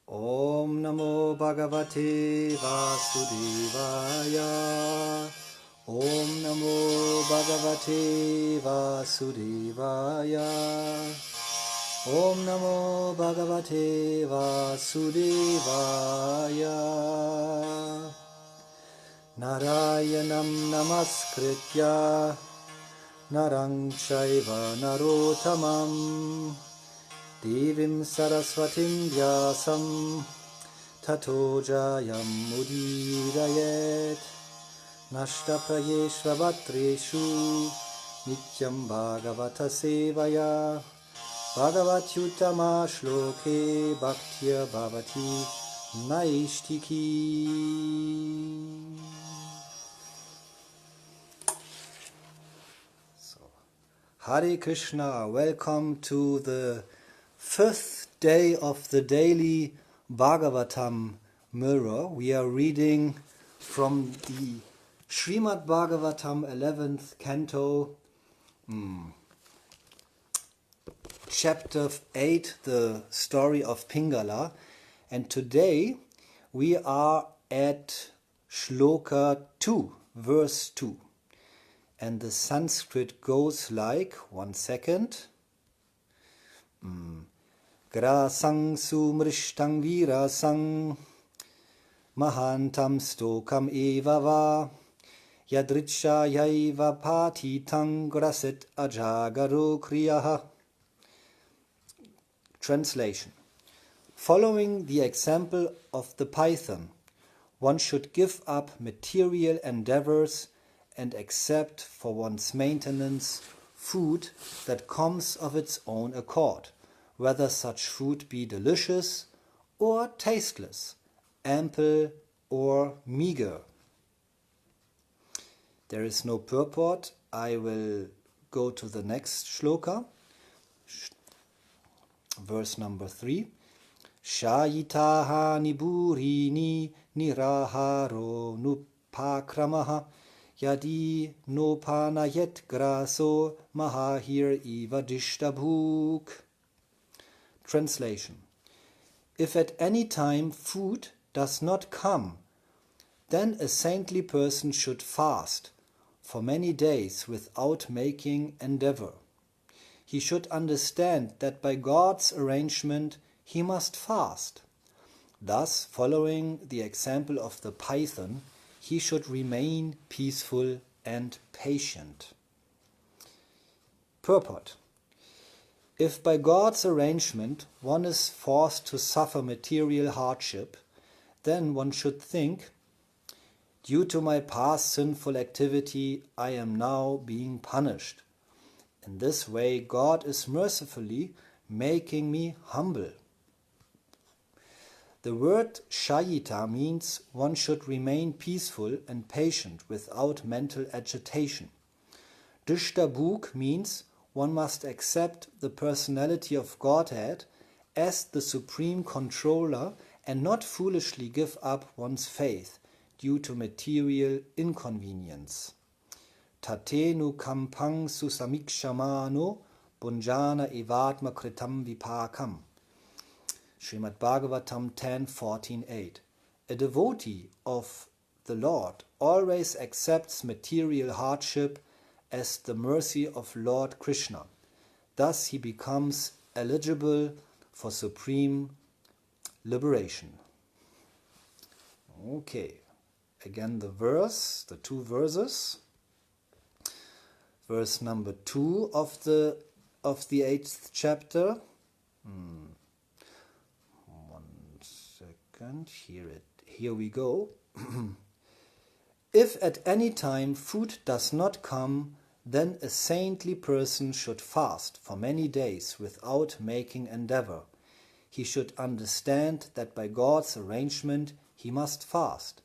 Om Namo Bhagavate Vasudevaya. Om Namo Bhagavate Vasudevaya. Om Namo Bhagavate Vasudevaya. Narayanam Namaskritya Narang Chaiva Narotamam Devim Saraswatim Vyasam Tato Jayam Udirayet Nashtaprayeshva Vatreshu Nityam Bhagavata Sevaya Bhagavatyutama Shloke Bhaktya Bhavati Naishtiki. Hare Krishna, welcome to the fifth day of the daily Bhagavatam mirror. We are reading from the Srimad Bhagavatam 11th canto, chapter 8, the story of Pingala. And today we are at Shloka 2, verse 2. And the Sanskrit goes like, one second. Grasang sumrishtang virasang mahantam stokam eva va yadricha yaiva patitang grasit ajagaro kriyaha. Translation. Following the example of the python, one should give up material endeavors and accept for one's maintenance food that comes of its own accord, whether such food be delicious or tasteless, ample or meager. There is no purport. I will go to the next shloka, verse number 3. Shayitaha niburini niraharo nupakramaha Yadi no panayet graso mahahir ivadishtabhuk. Translation. If at any time food does not come, then a saintly person should fast for many days without making endeavor. He should understand that by God's arrangement he must fast. Thus, following the example of the python, he should remain peaceful and patient. Purport. If by God's arrangement one is forced to suffer material hardship, then one should think, due to my past sinful activity, I am now being punished. In this way, God is mercifully making me humble. The word shayita means one should remain peaceful and patient without mental agitation. Dishtabhuk means one must accept the personality of Godhead as the supreme controller and not foolishly give up one's faith due to material inconvenience. Tatenu kampang susamikshamano bunjana evatma kritam vipakam. Srimad Bhagavatam 10.14.8. A devotee of the Lord always accepts material hardship as the mercy of Lord Krishna. Thus he becomes eligible for supreme liberation. Okay, again the verse, the two verses. Verse number 2 of the 8th chapter. Here we go. If at any time food does not come, then a saintly person should fast for many days without making endeavor. He should understand that by God's arrangement he must fast.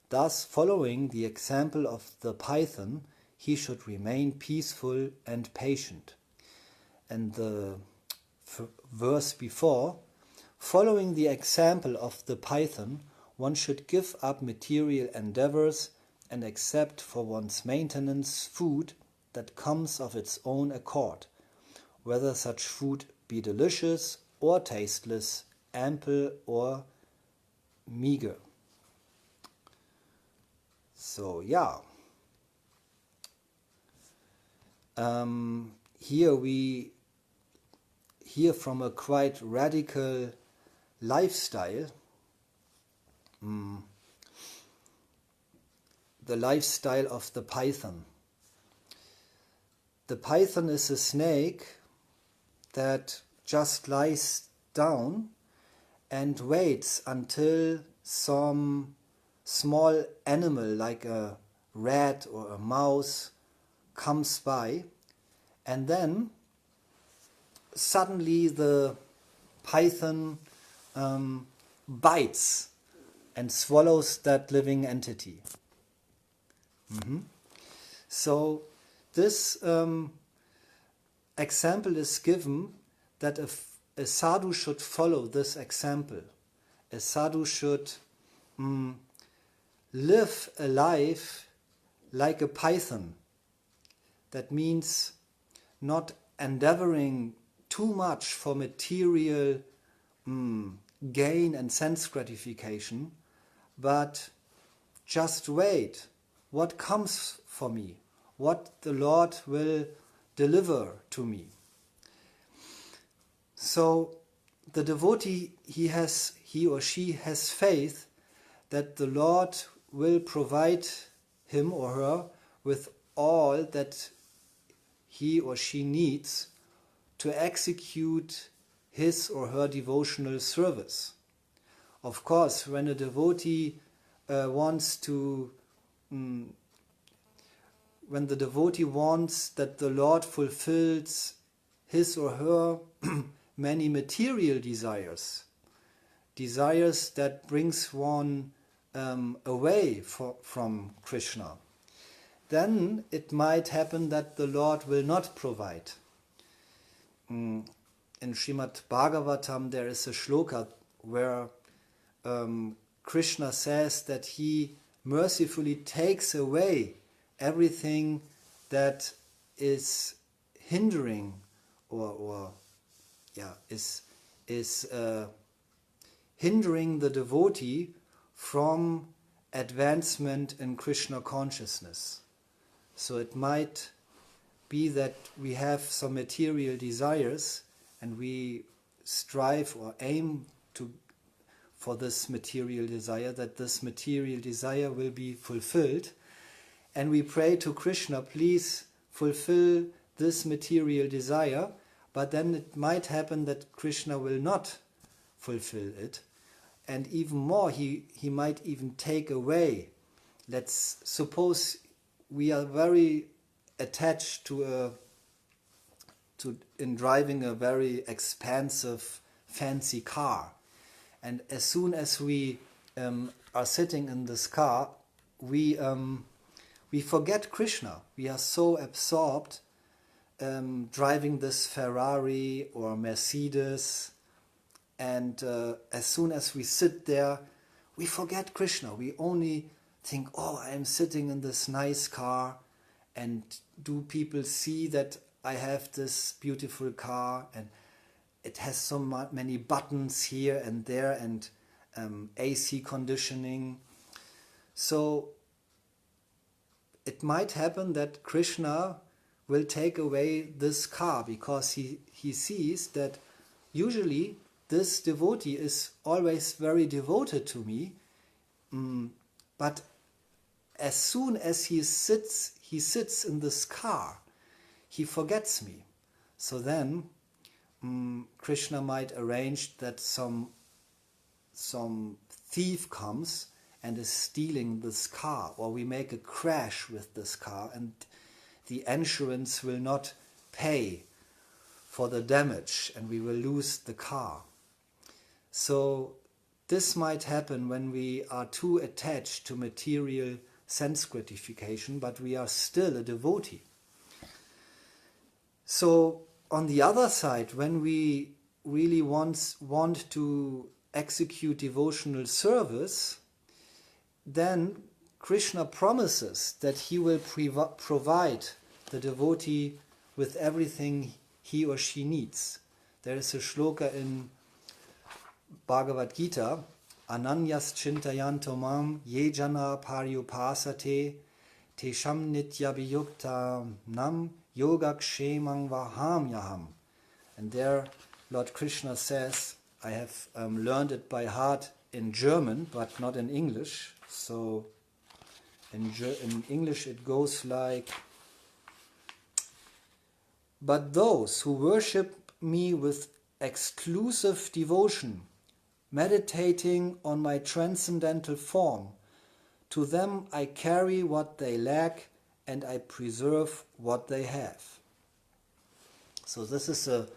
Thus, following the example of the python, he should remain peaceful and patient. And the verse before, following the example of the python, one should give up material endeavors and accept for one's maintenance food that comes of its own accord, whether such food be delicious or tasteless, ample or meager. So yeah, here we hear from a quite radical lifestyle, the lifestyle of the python. The python is a snake that just lies down and waits until some small animal like a rat or a mouse comes by, and then suddenly the python bites and swallows that living entity. So this example is given that a sadhu should follow this example. A sadhu should live a life like a python. That means not endeavoring too much for material gain and sense gratification, but just wait what comes for me, what the Lord will deliver to me. So the devotee, he or she has faith that the Lord will provide him or her with all that he or she needs to execute his or her devotional service. Of course, when a devotee wants that the Lord fulfills his or her many material desires that brings one away from Krishna, then it might happen that the Lord will not provide. In Srimad Bhagavatam there is a shloka where Krishna says that he mercifully takes away everything that is hindering is hindering the devotee from advancement in Krishna consciousness. So it might be that we have some material desires and we strive or aim for this material desire, that this material desire will be fulfilled. And we pray to Krishna, please fulfill this material desire, but then it might happen that Krishna will not fulfill it. And even more, he might even take away. Let's suppose we are very attached in driving a very expensive, fancy car. And as soon as we are sitting in this car, we forget Krishna. We are so absorbed driving this Ferrari or Mercedes, and as soon as we sit there, we forget Krishna. We only think, oh, I'm sitting in this nice car, and do people see that I have this beautiful car, and it has so many buttons here and there, and AC conditioning. So it might happen that Krishna will take away this car because he sees that usually this devotee is always very devoted to me, but as soon as he sits in this car, he forgets me. So then Krishna might arrange that some thief comes and is stealing this car, or we make a crash with this car and the insurance will not pay for the damage and we will lose the car. So this might happen when we are too attached to material sense gratification, but we are still a devotee. So on the other side, when we really want to execute devotional service, then Krishna promises that he will provide the devotee with everything he or she needs. There is a shloka in Bhagavad Gita, Ananyas Cinta ye jana paryupasate tesham nityabhiyukta nam yogakshemang vahamyaham. And there Lord Krishna says, I have learned it by heart in German, but not in English. So in English it goes like, but those who worship me with exclusive devotion, meditating on my transcendental form, to them I carry what they lack and I preserve what they have. So this is a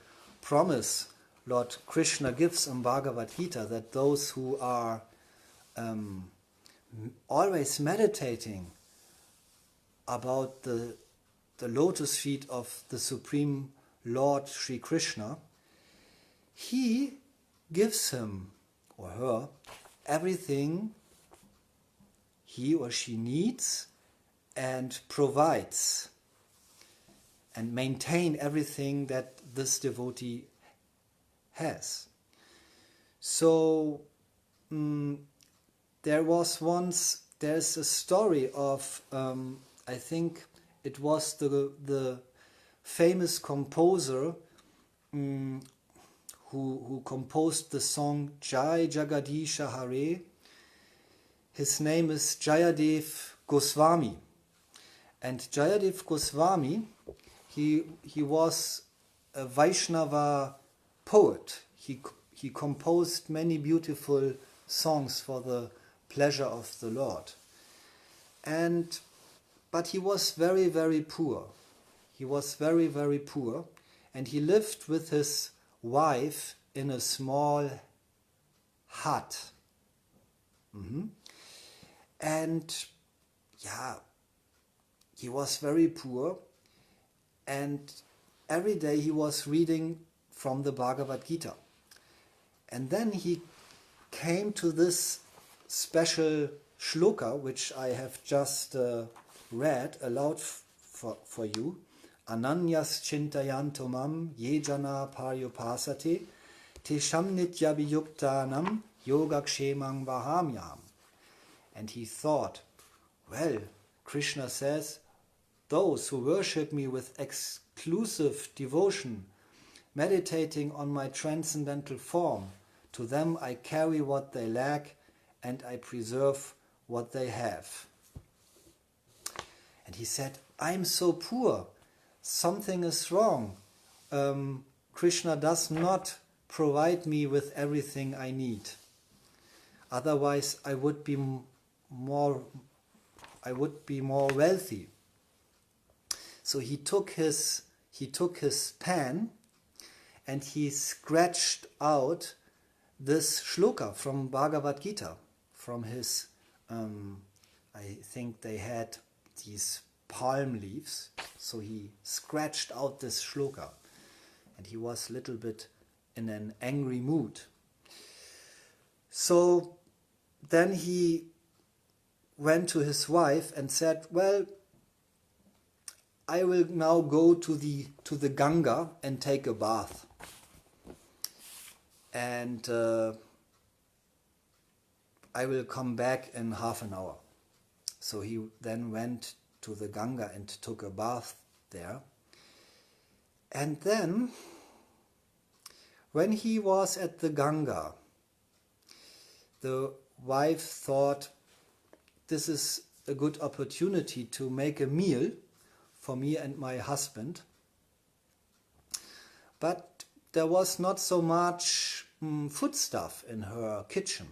promise Lord Krishna gives in Bhagavad Gita, that those who are always meditating about the lotus feet of the Supreme Lord Sri Krishna, he gives him or her everything he or she needs and provides and maintain everything that this devotee has. So there's a story of, I think it was the famous composer who composed the song Jai Jagadisha Hare. His name is Jayadev Goswami. And Jayadev Goswami, he was a Vaishnava poet. He composed many beautiful songs for the pleasure of the Lord. But he was very, very poor. He was very, very poor. And he lived with his wife in a small hut. And he was very poor. And every day he was reading from the Bhagavad Gita. And then he came to this special shloka, which I have just read aloud for you. Ananyas Cinta ye jana paryupasate tesham nityabhiyuktanam yogakshemang vahamyam. And he thought, well, Krishna says, those who worship me with exclusive devotion, meditating on my transcendental form, to them I carry what they lack and I preserve what they have. And he said, I'm so poor. Something is wrong. Krishna does not provide me with everything I need. Otherwise, I would be more wealthy. So he took his pen and he scratched out this shloka from Bhagavad Gita, from his, I think they had these palm leaves, so he scratched out this shloka, and he was a little bit in an angry mood. So then he went to his wife and said, well, I will now go to the Ganga and take a bath. And I will come back in half an hour. So he then went to the Ganga and took a bath there. And then, when he was at the Ganga, the wife thought, this is a good opportunity to make a meal for me and my husband. But there was not so much foodstuff in her kitchen.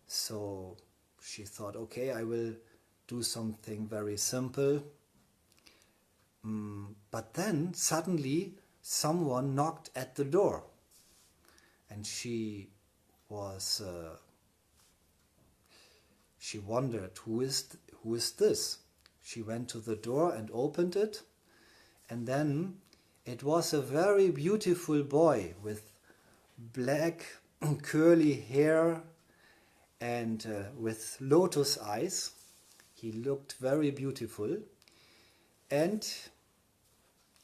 So she thought, okay, I will do something very simple. But then suddenly someone knocked at the door. And she wondered, who is this? She went to the door and opened it, and then it was a very beautiful boy with black curly hair and with lotus eyes. He looked very beautiful, and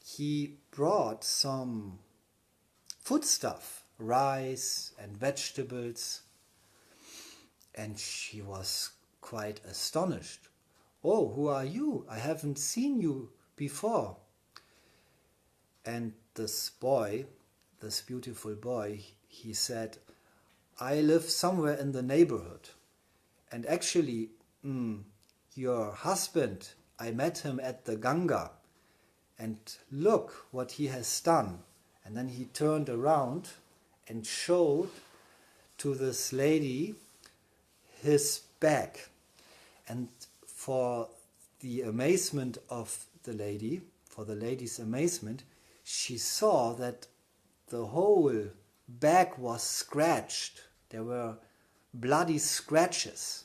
he brought some foodstuff rice and vegetables. And she was quite astonished. "Oh, who are you? I haven't seen you before." And this boy, this beautiful boy, he said, "I live somewhere in the neighborhood. And actually, your husband, I met him at the Ganga. And look what he has done." And then he turned around and showed to this lady his bag. And for the amazement of the lady, for the lady's amazement, she saw that the whole bag was scratched. There were bloody scratches.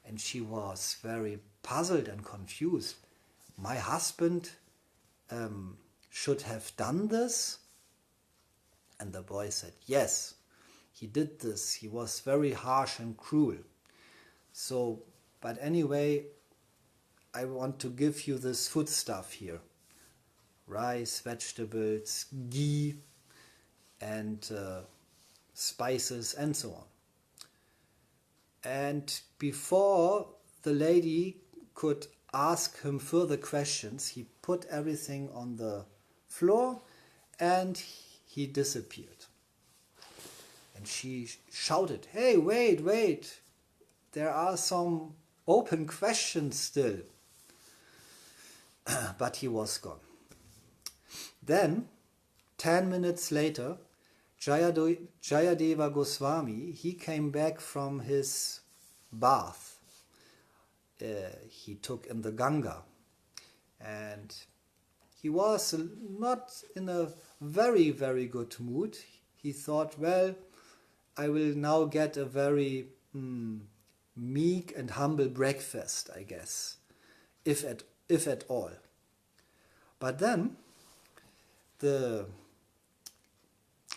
And she was very puzzled and confused. My husband should have done this? And the boy said, yes, he did this. He was very harsh and cruel. So, but anyway, I want to give you this food stuff here. Rice, vegetables, ghee, and spices, and so on. And before the lady could ask him further questions, he put everything on the floor and he disappeared. And she shouted, "Hey, wait, there are some open questions still." But he was gone. Then, 10 minutes later, Jayadeva Goswami, he came back from his bath he took in the Ganga. And he was not in a very, very good mood. He thought, well, I will now get a very meek and humble breakfast, I guess, if at all. But then the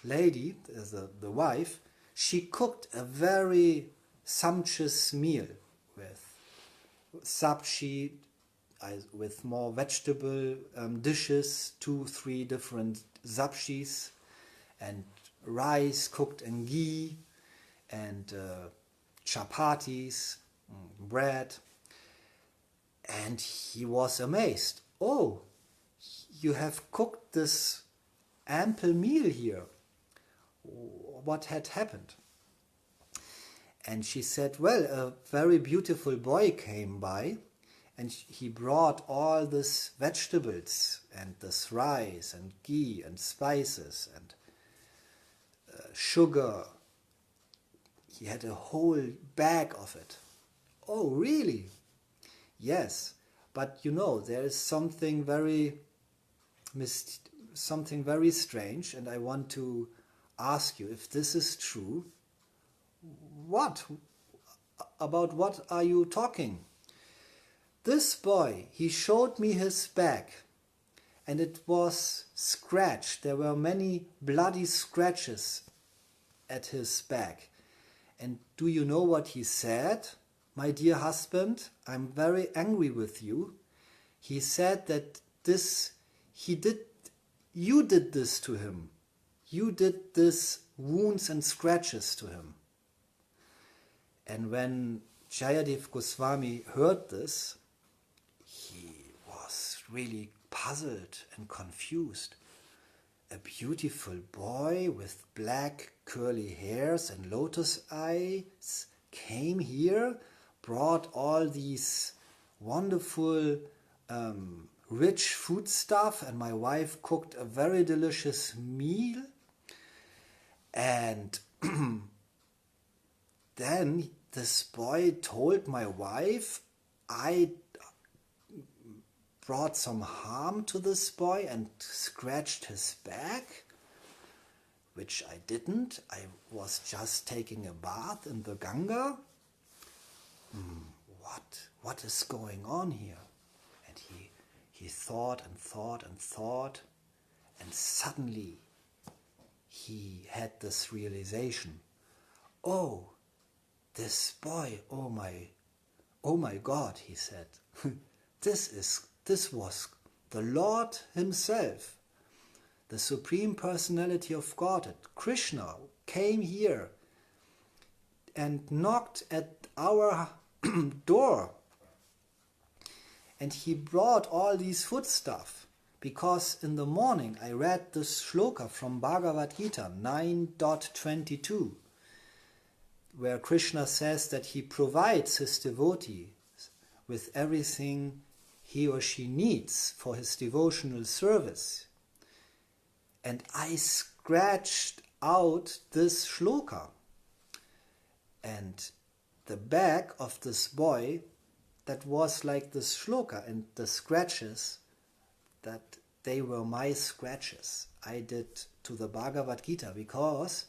lady, the wife, she cooked a very sumptuous meal with sabji, with more vegetable dishes, 2-3 different sabjis, and rice cooked in ghee, and chapatis, bread. And he was amazed. "Oh, you have cooked this ample meal here. What had happened?" And she said, "Well, a very beautiful boy came by, and he brought all these vegetables and this rice and ghee and spices and sugar. He had a whole bag of it." "Oh, really?" "Yes, but you know, there is something very strange, and I want to ask you if this is true." "What? About what are you talking?" "This boy, he showed me his bag, and it was scratched. There were many bloody scratches at his back. And do you know what he said? 'My dear husband, I'm very angry with you.' He said that you did this to him. You did this wounds and scratches to him." And when Jayadev Goswami heard this, he was really puzzled and confused. A beautiful boy with black curly hairs and lotus eyes came here, brought all these wonderful rich food stuff, and my wife cooked a very delicious meal. And then this boy told my wife I brought some harm to this boy and scratched his back, which I didn't. I was just taking a bath in the Ganga. What is going on here? And he thought and thought and thought, and suddenly he had this realization. "Oh, this boy, oh my God," he said. This was the Lord himself. the Supreme Personality of Godhead, Krishna, came here and knocked at our door. And he brought all these foodstuff. Because in the morning I read this shloka from Bhagavad Gita 9.22, where Krishna says that he provides his devotees with everything he or she needs for his devotional service. And I scratched out this shloka. And the back of this boy, that was like this shloka, and the scratches, that they were my scratches I did to the Bhagavad Gita, because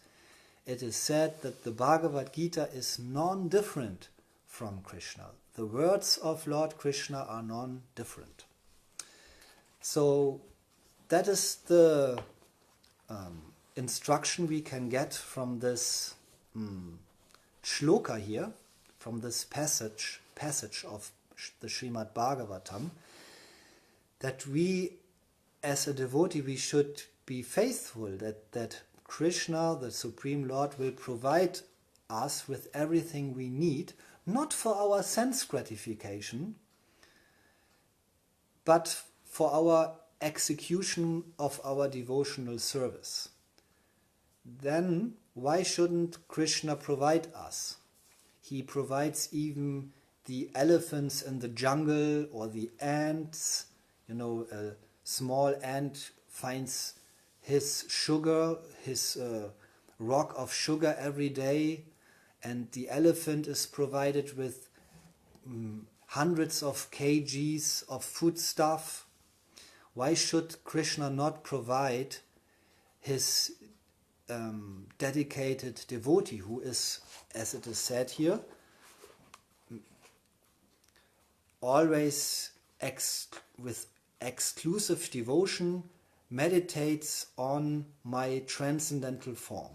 it is said that the Bhagavad Gita is non-different from Krishna. The words of Lord Krishna are non-different. So that is the instruction we can get from this shloka here, from this passage of the Srimad Bhagavatam, that we as a devotee, we should be faithful that Krishna, the Supreme Lord, will provide us with everything we need, not for our sense gratification, but for our execution of our devotional service. Then why shouldn't Krishna provide us? He provides even the elephants in the jungle or the ants. You know, a small ant finds his sugar, his rock of sugar every day, and the elephant is provided with hundreds of kgs of foodstuff. Why should Krishna not provide his dedicated devotee, who is, as it is said here, always with exclusive devotion meditates on my transcendental form.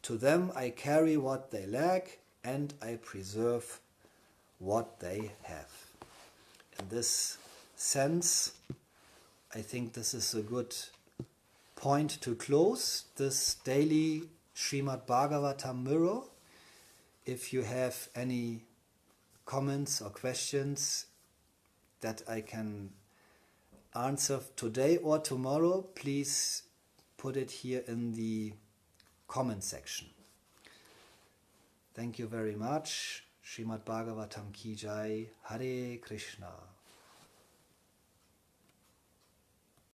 To them I carry what they lack, and I preserve what they have. In this sense, I think this is a good point to close this daily Srimad Bhagavatam mirror. If you have any comments or questions that I can answer today or tomorrow, please put it here in the comment section. Thank you very much. Srimad Bhagavatam ki jai. Hare Krishna.